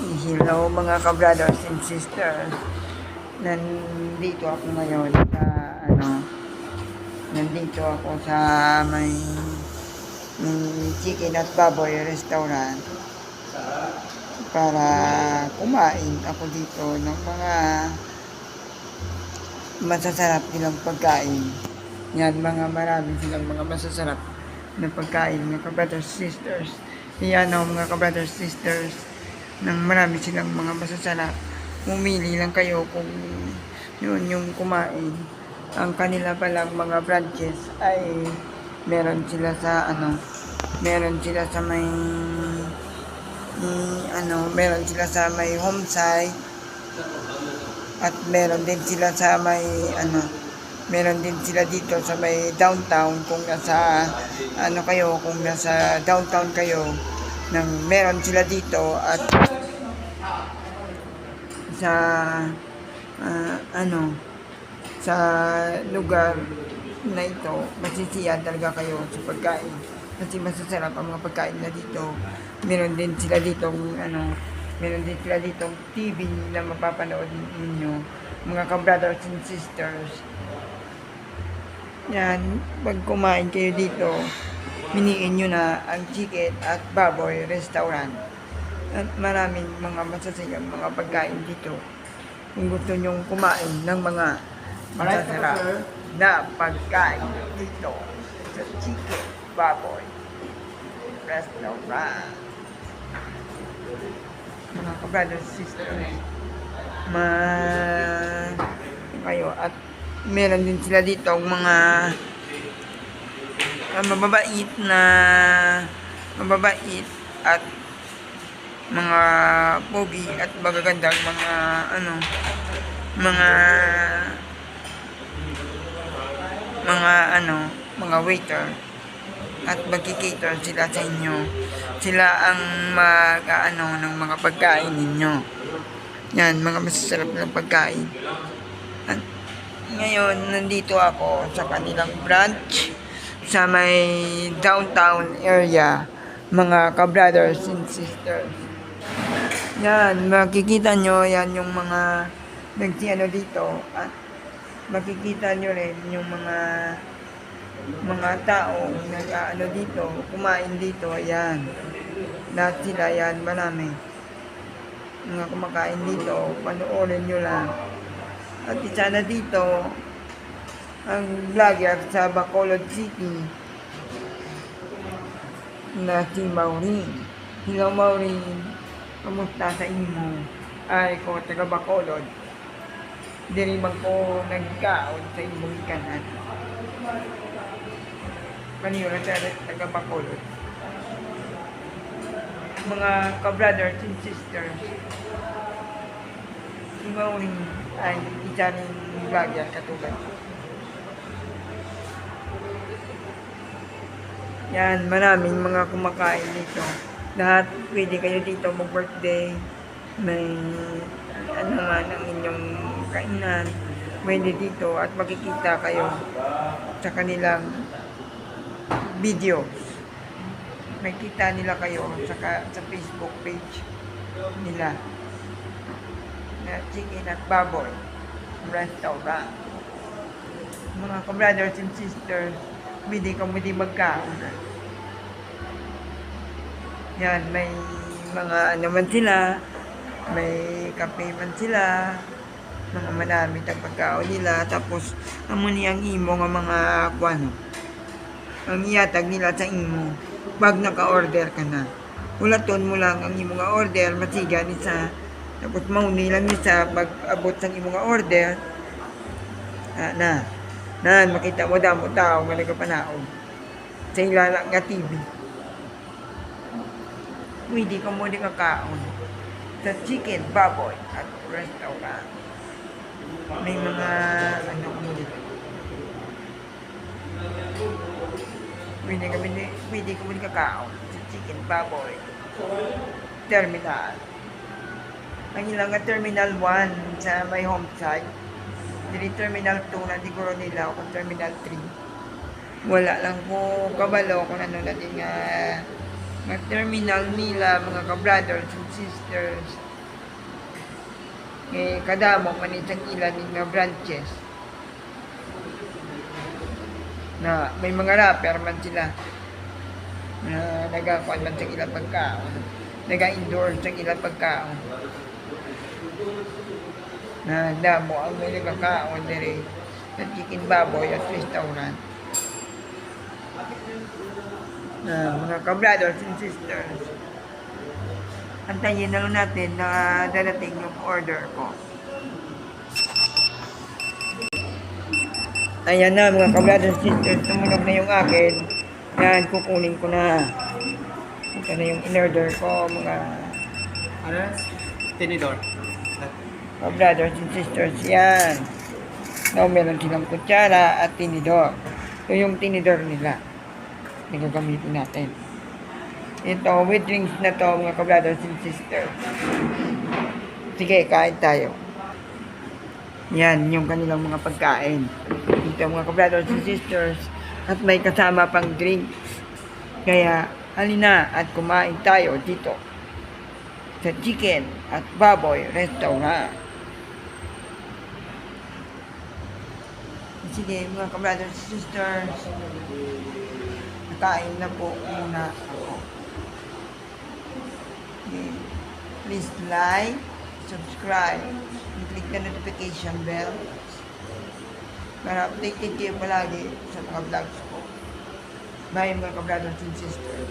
Hello mga ka-brothers and sisters. Nandito ako ngayon sa nandito ako sa may chicken at baboy restaurant para kumain ako dito ng mga masasarap nilang pagkain. Yan, marami silang mga masasarap na pagkain mga ka-brothers and sisters. Yan mga ka-brothers and sisters, nang marami silang mga masasarap. Pumili lang kayo kung yun yung kumain. Ang kanila palang mga branches ay meron sila sa meron sila sa meron sila sa may home site at meron din sila sa meron din sila dito sa may downtown. Kung nasa kung nasa downtown kayo, meron sila dito. At sa sa lugar na ito, masisiyahan talaga kayo sa pagkain kasi masasarap ang mga pagkain na dito. Meron din sila ditong TV na mapapanood ninyo mga ka-brothers and sisters. Yan, pag kumain kayo dito, miniin nyo na ang chicken at baboy restaurant. At maraming mga masasayang mga pagkain dito. Kung gusto nyong kumain ng mga masasarap na pagkain dito sa chicken baboy restaurant. Mga ka-brothers sisters, kayo. At meron din sila dito ang mga mababait at mga pogi at magagandang mga waiter, at magki-cater sila sa inyo. Sila ang ng mga pagkain ninyo. Yan, mga masasarap na pagkain. At ngayon, nandito ako sa kanilang branch sa may downtown area, mga ka-brothers and sisters. Yan, makikita nyo yan yung mga dito, at makikita nyo rin yung mga tao dito, kumain dito. Ayan, lahat sila yan, marami mga kumakain dito. Panoorin nyo lang. At isa na dito ang vlogger sa Bacolod City na si Maureen. Hello Maureen, kamusta sa inyo? Ay ko taga Bacolod. Diri man ko nagkaon sa imong kanan. Kanino sa taga Bacolod. Mga ka-brothers and sisters, si Maureen ay isa ng vlogger katulad. Yan, maraming mga kumakain dito. Lahat pwede kayo dito mag-birthday. May man ang inyong kainan, pwede dito, at makikita kayo sa kanilang videos. Makikita nila kayo sa Facebook page nila na chicken at baboy restaurant. Mga ka-brothers and sisters, pwede magkaon. Yan, may mga man sila, may kape man sila, mga madami tang pagkaon nila. Tapos amuni ang imo nga mga ang iyatag nila sa imo pag naka-order ka na. Ulaton mo lang ang imo nga order, masiga isa. Tapos mauni lang isa pag abot sa imo nga order. Makita mo damo tao nga nagapanaog sa ilala nga TV. Pwede ka mo di kakaon sa chicken baboy at restaurant. May mga pwede ka mo di kakaon sa chicken baboy terminal. Ang ilang nga terminal 1 sa may home site. Dili terminal 2 na siguro nila o terminal 3. Wala lang ko kabalo kung ano na din nga terminal nila, mga ka-brothers and sisters. kadamo man isang ilan nga branches na may mga rapper man sila na nagakuan man sa ilang pagkaon, naga-endorse sa ilang pagkaon na damo ang may nagkakaon diri sa chicken baboy at restaurant na mga ka-brothers and sisters. Antayin na lang natin na darating yung order ko. Ayan na mga ka-brothers and sisters, tumunog na yung akin. Yan, kukunin ko na. Ito na yung in-order ko mga Tinidor. ka-brothers and sisters. Yan. Now, meron silang kutsara at tinidor. Ito yung tinidor nila. Na gagamitin natin. Ito, with drinks na to mga ka-brothers and sisters. Sige, kain tayo. Yan, yung kanilang mga pagkain. Ito mga ka-brothers and sisters. At may kasama pang drinks. Kaya, halina at kumain tayo dito. Sa Chicken at Baboy Restaurant. Sige mga ka-brothers and sisters. Nakain na po muna ako. Okay. Please like, subscribe, and click the notification bell para updated kayo palagi sa mga vlogs ko. Bye mga ka-brothers and sisters.